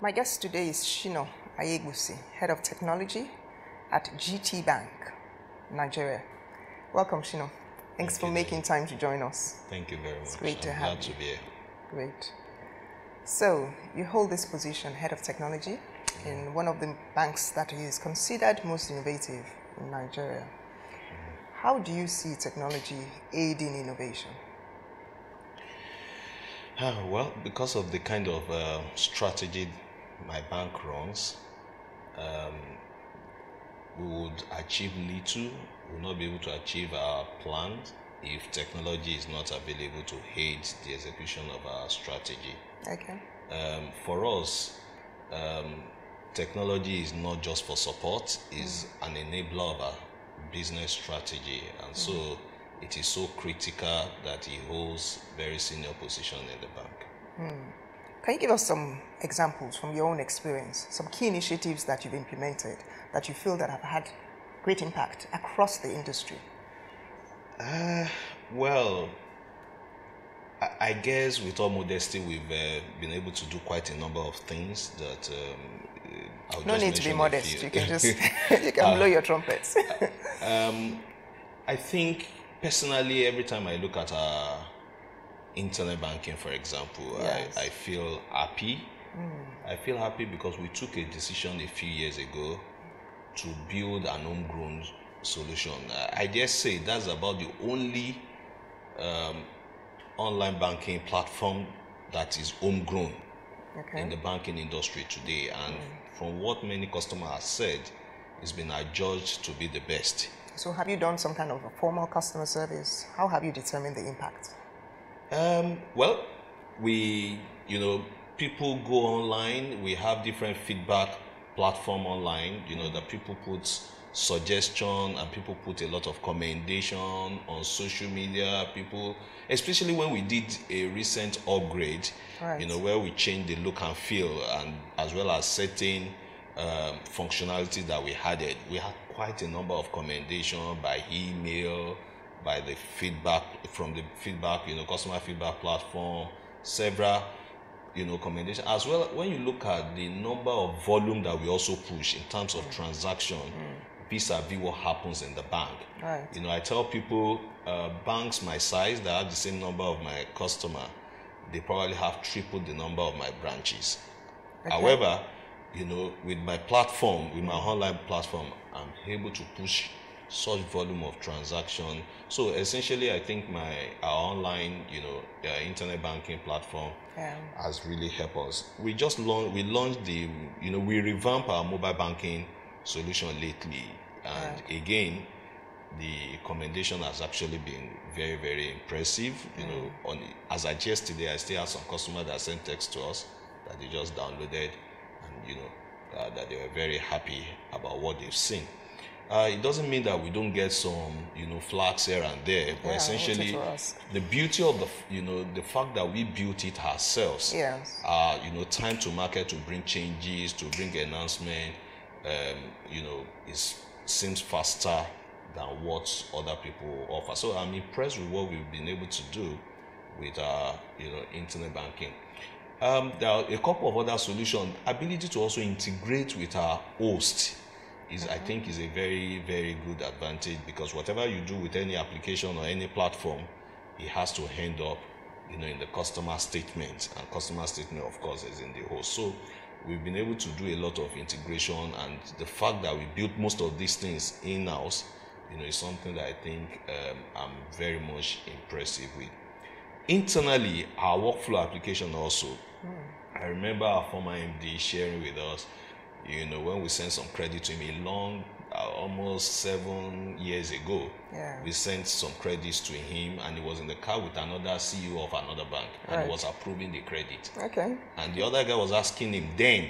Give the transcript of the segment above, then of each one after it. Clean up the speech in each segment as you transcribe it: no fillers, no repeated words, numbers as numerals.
My guest today is Sina Aiyegbusi, Head of Technology at GTBank, Nigeria. Welcome, Sina. Thanks for making time to join us. Thank you very much. It's great to have you. Glad to be here. Great. So, you hold this position, Head of Technology, in one of the banks that is considered most innovative in Nigeria. How do you see technology aiding innovation? Well, because of the kind of strategy my bank runs, we would achieve little, we will not be able to achieve our plans if technology is not available to aid the execution of our strategy. Okay. For us, technology is not just for support, it's an enabler of our business strategy, and so it is so critical that it holds very senior position in the bank. Can you give us some examples from your own experience, some key initiatives that you've implemented that you feel that have had great impact across the industry? Well, I guess with all modesty, we've been able to do quite a number of things that I'll no just need to be mention modest. You can just you can blow your trumpets. I think personally, every time I look at our internet banking, for example, Yes. I feel happy. I feel happy because we took a decision a few years ago to build an homegrown solution. I dare say that's about the only online banking platform that is homegrown in the banking industry today. And from what many customers have said, it's been adjudged to be the best. So have you done some kind of a formal customer service? How have you determined the impact? Well, people go online. We have different feedback platform online, that people put suggestion and people put a lot of commendation on social media. People, especially when we did a recent upgrade, Right. where we changed the look and feel, and as well as certain functionality that we added. We had quite a number of commendation by email, by the feedback from the customer feedback platform, several commendation, as well. When you look at the number of volume that we also push in terms of transaction vis-a-vis what happens in the bank. Right. I tell people, banks my size that have the same number of my customer, they probably have triple the number of my branches. Okay. However, with my platform, with my online platform, I'm able to push such volume of transaction. So essentially, I think our online, internet banking platform has really helped us. We launched we revamped our mobile banking solution lately, and again, the commendation has actually been very, very impressive. As at yesterday, I still have some customers that sent text to us that they just downloaded, and that they were very happy about what they've seen. It doesn't mean that we don't get some, flags here and there, but essentially, the beauty of the fact that we built it ourselves. Yes. Time to market, to bring changes, to bring announcement, seems faster than what other people offer. So I'm impressed with what we've been able to do with our, internet banking. There are a couple of other solutions. Ability to also integrate with our host I think is a very, very good advantage, because whatever you do with any application or any platform, it has to end up, in the customer statement, and customer statement, of course, is in the host. So we've been able to do a lot of integration, and the fact that we built most of these things in-house, is something that I think I'm very much impressive with. Internally, our workflow application also, I remember our former MD sharing with us, when we sent some credit to him almost 7 years ago, we sent some credits to him, and he was in the car with another CEO of another bank, and he was approving the credit. Okay. And the other guy was asking him then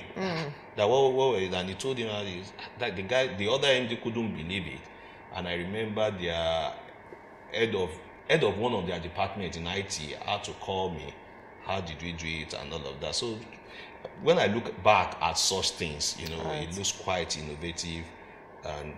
that what were it? And he told him that the other MD couldn't believe it. And I remember their head of one of their departments in IT had to call me. How did we do it and all of that? So when I look back at such things, it looks quite innovative, and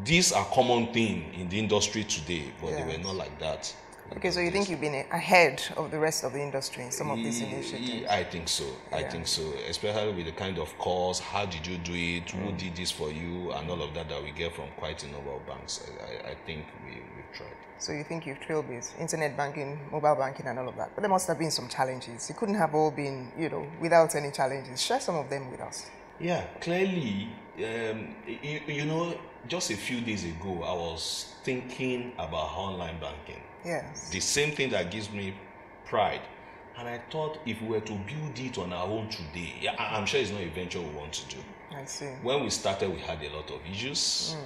these are common things in the industry today, but they were not like that Okay, so you think you've been ahead of the rest of the industry in some of these initiatives? I think so. I think so. Especially with the kind of calls, how did you do it, who did this for you, and all of that we get from quite a number of banks. I think we've tried. So you think you've trailblazed internet banking, mobile banking, and all of that. But there must have been some challenges. It couldn't have all been, without any challenges. Share some of them with us. Yeah, clearly, just a few days ago, I was thinking about online banking. Yes. The same thing that gives me pride. And I thought if we were to build it on our own today, I'm sure it's not a venture we want to do. I see. When we started, we had a lot of issues.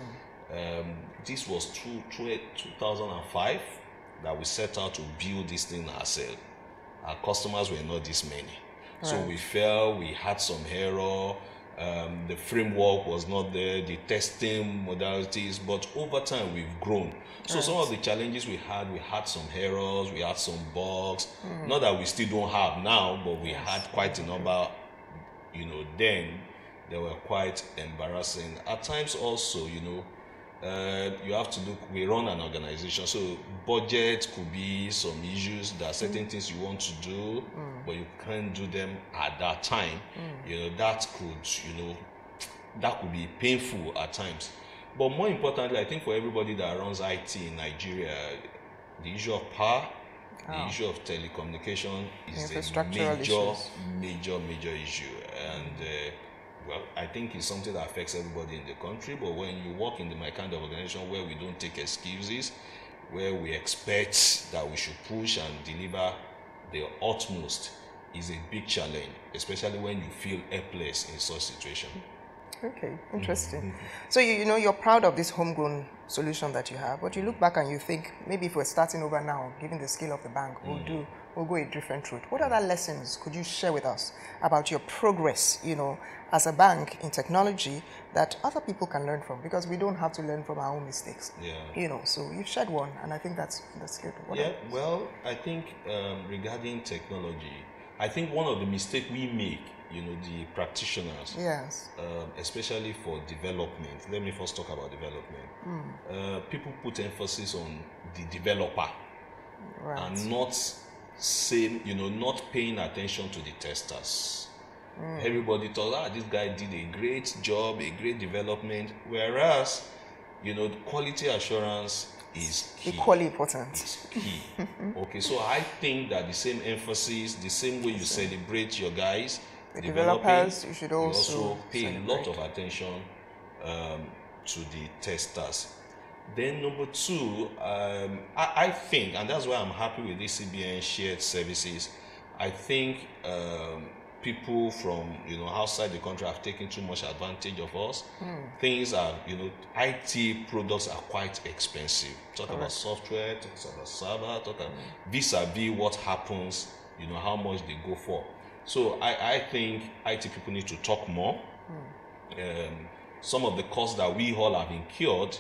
This was 2005 that we set out to build this thing ourselves. Our customers were not this many. Right. So we fell, we had some error. The framework was not there, the testing modalities, but over time we've grown. So some of the challenges we had some errors, we had some bugs. Not that we still don't have now, but we had quite a number, then they were quite embarrassing. At times also, you have to look, we run an organization, so budget could be some issues. There are certain things you want to do, but you can't do them at that time. That could be painful at times. But more importantly, I think for everybody that runs IT in Nigeria, the issue of power, the issue of telecommunication is a major issue. And I think it's something that affects everybody in the country. But when you work in my kind of organization where we don't take excuses, where we expect that we should push and deliver the utmost, is a big challenge, especially when you feel helpless in such situation. Okay, interesting. So you're proud of this homegrown solution that you have, but you look back and you think maybe if we're starting over now, given the scale of the bank, we'll go a different route. What other lessons could you share with us about your progress, as a bank in technology that other people can learn from? Because we don't have to learn from our own mistakes. Yeah. So you've shared one, and I think that's good. Well, I think regarding technology, I think one of the mistakes we make, the practitioners, especially for development. Let me first talk about development. People put emphasis on the developer, and not not paying attention to the testers. Everybody thought, this guy did a great job, a great development, whereas, quality assurance is key. Equally important. It's key. Okay, so I think that the same emphasis, the same way you celebrate your guys, the developers, you should also pay a lot of attention to the testers. Then number two, I think, and that's why I'm happy with this CBN shared services, I think people from outside the country have taken too much advantage of us. Things are, IT products are quite expensive. Talk about software, talk about server, talk about vis-a-vis what happens, how much they go for. So I think IT people need to talk more. Some of the costs that we all have incurred,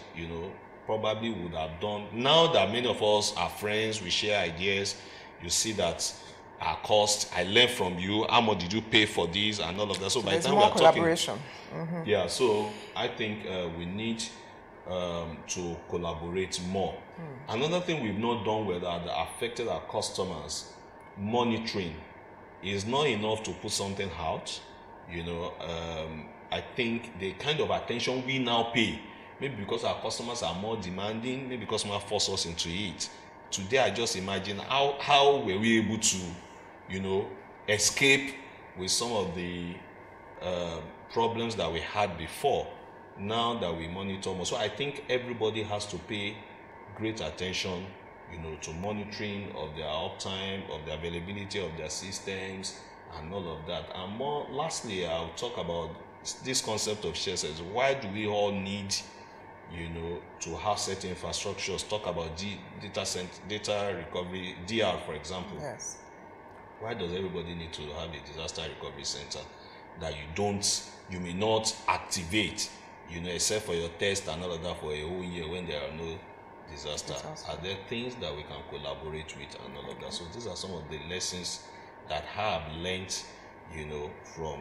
probably would have done. Now that many of us are friends, we share ideas, you see that our cost, I learned from you, how much did you pay for this and all of that. So by the time we are collaboration. Yeah, so I think we need to collaborate more. Another thing we've not done well that affected our customers, monitoring. Is not enough to put something out. I think the kind of attention we now pay, maybe because our customers are more demanding, maybe because customers force us into it. Today, I just imagine how were we able to, escape with some of the problems that we had before, now that we monitor more. So I think everybody has to pay great attention to monitoring of their uptime, of the availability of their systems, and all of that. And more, lastly, I'll talk about this concept of shared services. Why do we all need, to have certain infrastructures? Talk about data recovery, DR, for example. Yes. Why does everybody need to have a disaster recovery center that you may not activate, except for your test and all of that for a whole year when there are no disaster? Are there things that we can collaborate with and all of that? So these are some of the lessons that I have learned, from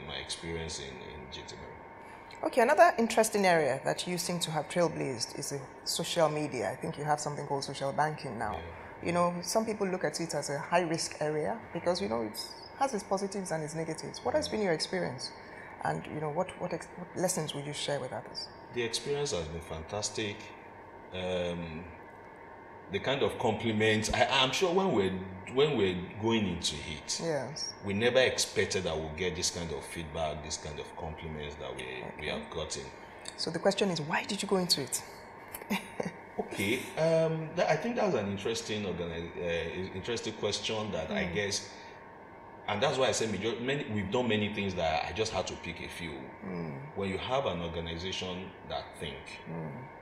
my experience in GTBank. Okay, another interesting area that you seem to have trailblazed is social media. I think you have something called social banking now. You know, some people look at it as a high-risk area because, you know, it has its positives and its negatives. What has been your experience? And, you know, what lessons would you share with others? The experience has been fantastic. The kind of compliments, I'm sure when we're going into it, yes, we never expected that we'll get this kind of feedback, this kind of compliments that we have gotten. So the question is, why did you go into it? Okay, I think that's an interesting question that I guess, and that's why I said we've done many things that I just had to pick a few. When you have an organization that think,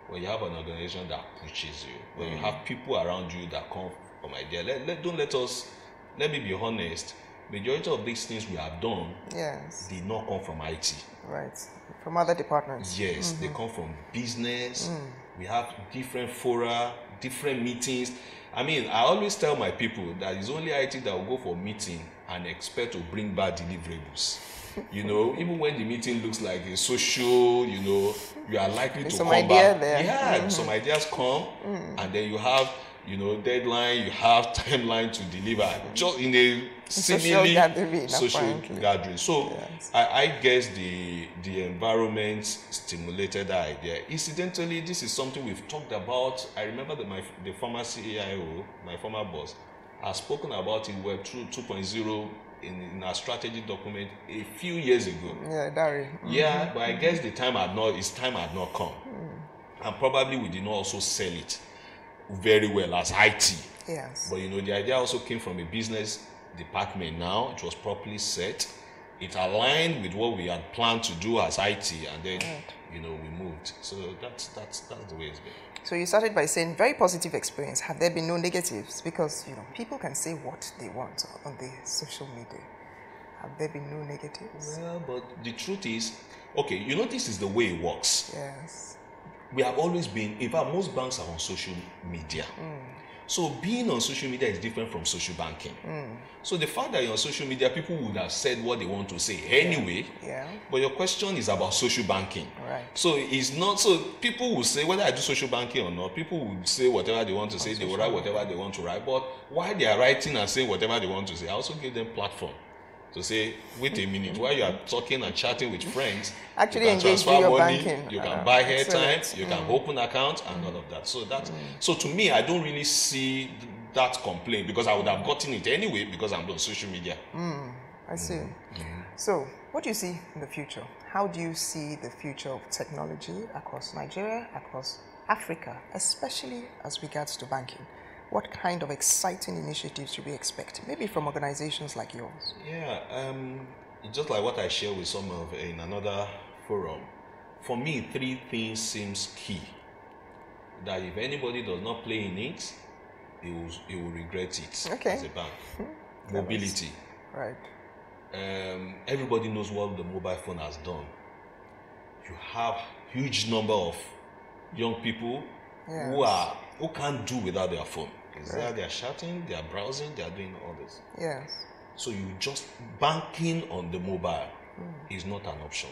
when you have an organization that pushes you, when you have people around you that come from idea, let me be honest, majority of these things we have done did not come from IT. Right, from other departments. Yes, they come from business. We have different fora, different meetings. I mean, I always tell my people that it's only IT that will go for meeting and expect to bring back deliverables. You know, even when the meeting looks like a social, you know, you are likely to come back. There. Yeah, some ideas come, and then you have, you know, deadline, you have timeline to deliver, just in a seemingly social gathering. So yes. I guess the environment stimulated that idea. Incidentally, this is something we've talked about. I remember that the former CIO, my former boss, has spoken about it Web 2.0 in our strategy document a few years ago. Yeah, Dari. Yeah, but I guess his time had not come. And probably we did not also sell it very well as IT. Yes. But you know, the idea also came from a business department now. It was properly set. It aligned with what we had planned to do as IT, and then you know, we moved. So that's the way it's been. So you started by saying very positive experience. Have there been no negatives? Because, you know, people can say what they want on the social media. Have there been no negatives? Well, but the truth is, okay, you know, this is the way it works. Yes. We have always been, in fact, most banks are on social media. So being on social media is different from social banking. So the fact that you're on social media, people would have said what they want to say anyway. Yeah. But your question is about social banking. Right. So it's not, so people will say, whether I do social banking or not, people will say whatever they want to say, they will write whatever they want to write. But while they are writing and saying whatever they want to say, I also give them platform to say, wait a minute, while you are talking and chatting with friends, actually you can transfer money, banking. You can buy airtime, you can open accounts and all of that. So that's so to me, I don't really see that complaint, because I would have gotten it anyway because I'm on social media. I see. So what do you see in the future? How do you see the future of technology across Nigeria, across Africa, especially as regards to banking? What kind of exciting initiatives should we expect? Maybe from organizations like yours. Yeah, just like what I share with some of in another forum. For me, 3 things seems key. That if anybody does not play in it, he will regret it as a bank. Mobility. Right. Everybody knows what the mobile phone has done. You have huge number of young people who can't do without their phone. They are chatting, they are browsing, they are doing all this. Yes. So you just banking on the mobile is not an option.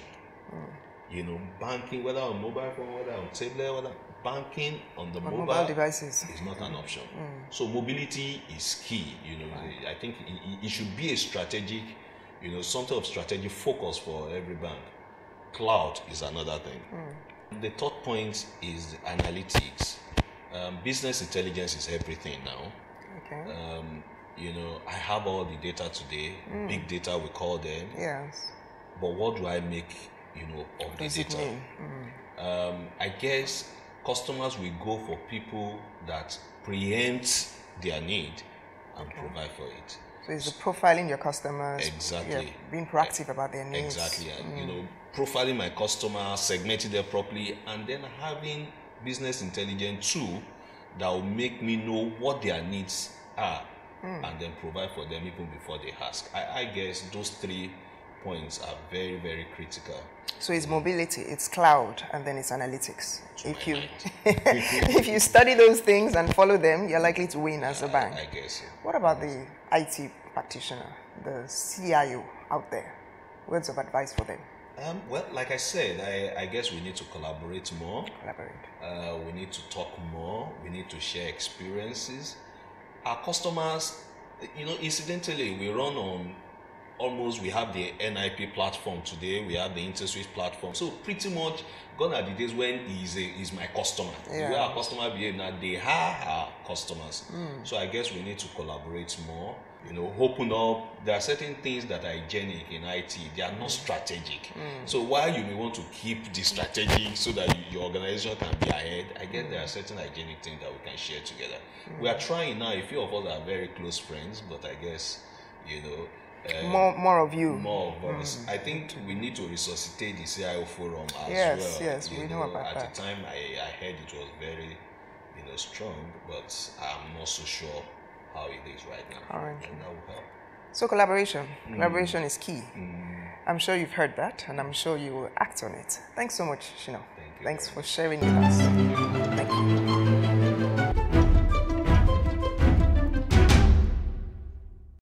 You know, banking whether on mobile phone, whether on tablet, whether banking on the mobile devices is not an option. So mobility is key. You know, I think it should be a strategic, you know, some sort of strategic focus for every bank. Cloud is another thing. The third point is analytics. Business intelligence is everything now. Okay. You know, I have all the data today, big data we call them. Yes. But what do I make, you know, of the data? I guess customers will go for people that preempt their need and provide for it. So it's profiling your customers. Exactly. Being proactive about their needs. Exactly. You know, profiling my customers, segmenting them properly, and then having business intelligence tool that will make me know what their needs are and then provide for them even before they ask. I guess those 3 points are very, very critical. So it's mobility, it's cloud, and then it's analytics. If you study those things and follow them, you're likely to win as a bank. I guess so. What about the IT practitioner, the CIO out there? Words of advice for them? Well, like I said, I guess we need to collaborate more. We need to talk more. We need to share experiences. our customers, incidentally, we run on we have the NIP platform today, we have the InterSwitch platform. So pretty much gone are the days when he's my customer. Yeah. The way our customer behave now, they are our customers. So I guess we need to collaborate more, open up. There are certain things that are hygienic in IT, they are not strategic. So while you may want to keep the strategic so that your organization can be ahead, I guess there are certain hygienic things that we can share together. We are trying now, a few of us are very close friends, but I guess, more of you. More of us. I think we need to resuscitate the CIO forum as well. Yes, we know about that. At the time, I heard it was very, strong, but I'm not so sure how it is right now. Currently. And that will help. So collaboration is key. I'm sure you've heard that, and I'm sure you will act on it. Thanks so much, Sina. Thank you. Thanks for sharing with us.